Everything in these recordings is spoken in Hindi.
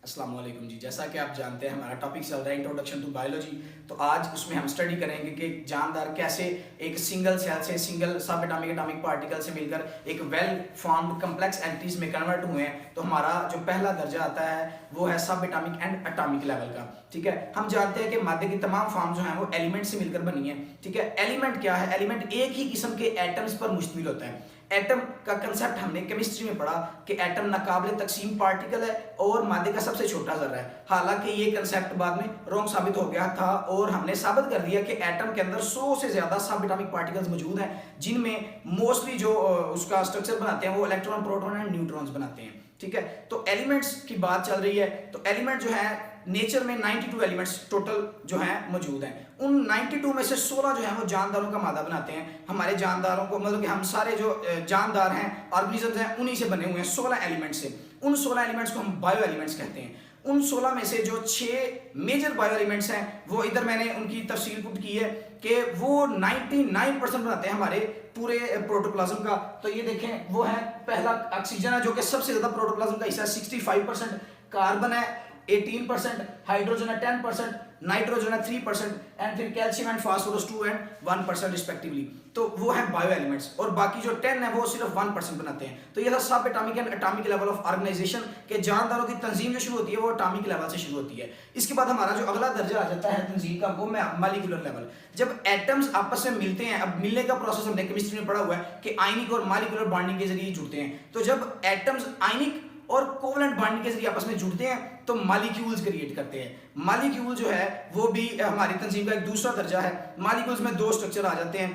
अस्सलाम वालेकुम जी। जैसा कि आप जानते हैं हमारा टॉपिक चल रहा है इंट्रोडक्शन टू बायोलॉजी। तो आज उसमें हम स्टडी करेंगे कि जानदार कैसे एक सिंगल सेल से सिंगल सब एटॉमिक एटॉमिक पार्टिकल से मिलकर एक वेल फॉर्म्ड कम्प्लेक्स एंटिटीज में कन्वर्ट हुए हैं। तो हमारा जो पहला दर्जा आता है वो है सब एटॉमिक एंड एटॉमिक लेवल का। ठीक है, हम जानते हैं कि मादे की तमाम फॉर्म जो है वो एलिमेंट से मिलकर बनी है। ठीक है, एलिमेंट क्या है? एलिमेंट एक ही किस्म के एटम्स पर मुश्तमिल होता है। एटम का कंसेप्ट हमने केमिस्ट्री में पढ़ा कि एटम नाकाबिले तकसीम पार्टिकल है और मादे का सबसे छोटा जर्रा है। हालांकि ये कंसेप्ट बाद में रॉन्ग साबित हो गया था और हमने साबित कर दिया कि एटम के अंदर 100 से ज्यादा सब एटॉमिक पार्टिकल्स मौजूद हैं, जिनमें मोस्टली जो उसका स्ट्रक्चर बनाते हैं वो इलेक्ट्रॉन, प्रोटॉन एंड न्यूट्रॉन्स बनाते हैं। ठीक है, तो एलिमेंट्स की बात चल रही है। तो एलिमेंट जो है नेचर में 92 एलिमेंट्स टोटल जो हैं मौजूद हैं। उन 92 में से 16 जो है वो जानदारों का मादा बनाते हैं। हमारे जानदारों को मतलब कि हम सारे जो जानदार हैं, ऑर्गेनिजम्स हैं, उन्हीं से बने हुए हैं 16 एलिमेंट्स से। उन 16 एलिमेंट्स को हम बायो एलिमेंट्स कहते हैं। उन 16 में से जो 6 मेजर बायो एलिमेंट्स हैं वो इधर मैंने उनकी तफसील पुट की है कि वो 99% बनाते हैं हमारे पूरे प्रोटोप्लाज्म का। तो ये देखें, वो है पहला ऑक्सीजन है जो कि सबसे ज्यादा प्रोटोप्लाज्म का हिस्सा है, 65%। कार्बन है 18%, हाइड्रोजन है 10%, नाइट्रोजन है 3% एंड फिर calcium and phosphorus 2 and 1% respectively. तो वो है बायो एलिमेंट्स और बाकी जो 10 है वो सिर्फ 1% बनाते हैं। तो ये था सब atomic and atomic level of organisation के जानदारों की तंजीम जो शुरू होती है वो एटॉमिक लेवल से शुरू होती है। इसके बाद हमारा जो अगला दर्जा आ जाता है तंजीम का वो मॉलिक्यूलर लेवल। जब एटम्स आपस में मिलते हैं, अब मिलने का प्रोसेस हमने केमिस्ट्री में पढ़ा हुआ है कि आयनिक और मॉलिक्यूलर बॉन्डिंग के जरिए जुड़ते हैं। तो जब एटम्स आयनिक और कोवलेंट बॉन्डिंग के जरिए आपस में जुड़ते हैं तो मॉलिक्यूल्स क्रिएट करते हैं। मॉलिक्यूल जो है वो भी हमारी तंजीम का एक दूसरा दर्जा है। मॉलिक्यूल्स में दो स्ट्रक्चर आ जाते हैं,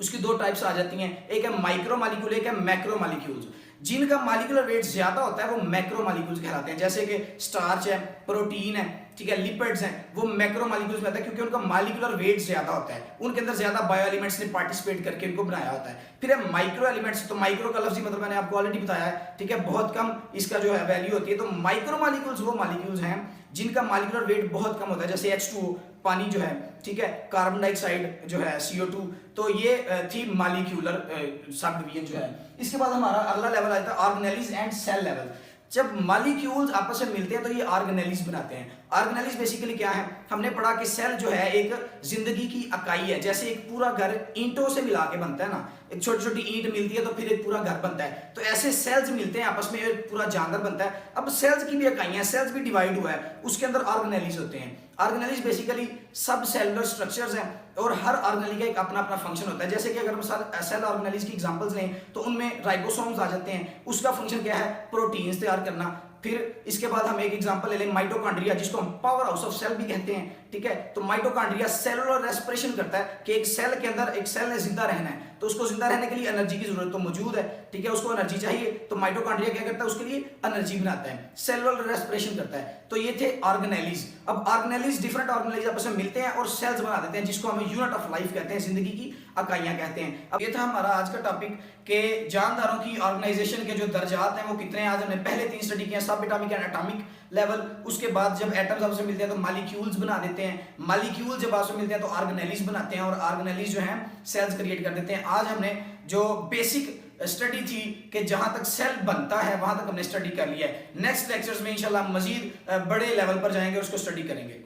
उसकी दो टाइप्स आ जाती हैं, एक है माइक्रो मॉलिक्यूल, एक है मैक्रो मॉलिक्यूल्स। जिनका मॉलिक्यूलर वेट ज्यादा होता है वो मैक्रो मॉलिक्यूल्स कहलाते हैं, जैसे कि स्टार्च है, प्रोटीन है, ठीक है, लिपिड्स हैं, वो मैक्रो मॉलिक्यूल्स में आता है क्योंकि उनका मॉलिक्यूलर वेट ज्यादा होता है, उनके अंदर ज्यादा बायो एलिमेंट्स ने पार्टिसिपेट करके इनको बनाया होता है। फिर है माइक्रो एलिमेंट्स। तो माइक्रो का लफ्ज़ी मतलब मैंने आपको ऑलरेडी बताया है, ठीक है, बहुत कम इसका जो है वैल्यू होती है। तो माइक्रो मॉलिक्यूल्स वो मॉलिक्यूल्स हैं जिनका मॉलिक्यूलर वेट बहुत कम होता है, जैसे H2O पानी जो है, ठीक है, कार्बन डाइऑक्साइड जो है CO2। तो ये थी मॉलिक्यूलर सब डिवीजन जो है। इसके बाद हमारा अगला लेवल आता है ऑर्गेनेलिज एंड सेल लेवल। जब मॉलिक्यूल्स आपस में मिलते हैं तो ये ऑर्गेनेलिज बनाते हैं। ऑर्गेनेलिज बेसिकली क्या है? हमने पढ़ा कि सेल जो है एक जिंदगी की इकाई है। जैसे एक पूरा घर ईंटों से मिला के बनता है ना, एक छोटी छोटी ईंट मिलती है तो फिर एक पूरा घर बनता है। तो ऐसे सेल्स मिलते हैं आपस में, एक पूरा जानवर बनता है। अब सेल्स की भी इकाइयां, सेल्स भी डिवाइड हुआ है, उसके अंदर ऑर्गेनेलिज होते हैं। ऑर्गेनेलिज बेसिकली सब सेलुलर स्ट्रक्चर्स हैं और हर ऑर्गेनेली का एक अपना अपना फंक्शन होता है। जैसे कि अगर हम सेल ऑर्गेनेलिज की एग्जांपल्स लें तो उनमें राइबोसोम्स आ जाते हैं, उसका फंक्शन क्या है? प्रोटीन्स तैयार करना। फिर इसके बाद हम एक एग्जांपल ले लें माइटोकॉन्ड्रिया, जिसको हम पावर हाउस ऑफ सेल भी कहते हैं। ठीक है, तो माइटोकॉन्ड्रिया सेलुलर रेस्पिरेशन करता है कि एक सेल के अंदर एक सेल ने जिंदा रहना है तो उसको जिंदा रहने के लिए एनर्जी की जरूरत तो मौजूद है, ठीक है, उसको एनर्जी चाहिए। तो माइटोकॉन्ड्रिया क्या करता है? उसके लिए एनर्जी बनाता है, सेलुलर रेस्पिरेशन करता है। तो ये थे ऑर्गेनेलिज। अब ऑर्गेनेलिज डिफरेंट ऑर्गेनेलिज आपस में मिलते हैं और सेल्स बना देते हैं, जिसको हम यूनिट ऑफ लाइफ कहते हैं, जिंदगी की इकाइयां कहते हैं। अब ये था हमारा आज का टॉपिक के जानदारों की ऑर्गेनाइजेशन के जो दर्जात हैं वो कितने हैं। आज हमने पहले 3 स्टडी किए, सब एटॉमिक एंड एटॉमिक लेवल। उसके बाद जब एटम्स आपस में मिलते हैं तो मॉलिक्यूल्स बना देते हैं, मॉलिक्यूल जब आपस में मिलते हैं तो ऑर्गेनेलिज बनाते हैं और ऑर्गेनेलिज जो हैं सेल्स क्रिएट कर देते हैं। आज हमने जो बेसिक स्टडी थी कि जहां तक सेल बनता है वहां तक हमने स्टडी कर लिया है। नेक्स्ट लेक्चर्स में इंशाल्लाह मजीद बड़े लेवल पर जाएंगे और उसको स्टडी करेंगे।